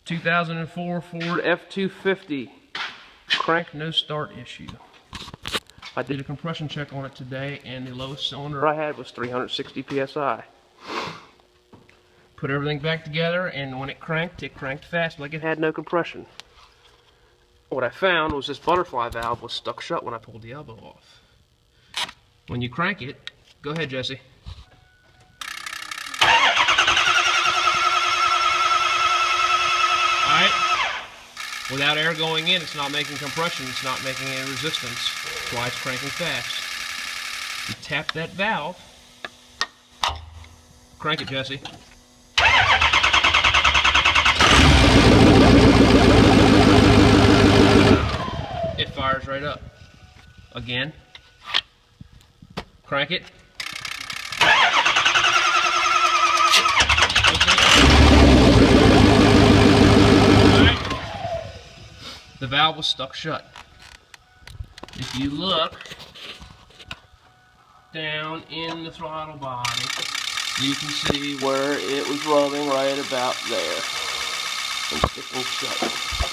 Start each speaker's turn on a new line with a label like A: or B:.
A: 2004 Ford F-250. Crank no start issue. I did a compression check on it today, and the lowest cylinder I had was 360 psi. Put everything back together, and when it cranked fast like it had no compression. What I found was this butterfly valve was stuck shut when I pulled the elbow off. When you crank it, go ahead, Jesse. Alright, without air going in, it's not making compression, it's not making any resistance. That's why it's cranking fast. You tap that valve, crank it, Jesse. It fires right up. Again, crank it. The valve was stuck shut. If you look down in the throttle body, you can see where it was rubbing right about there and sticking shut.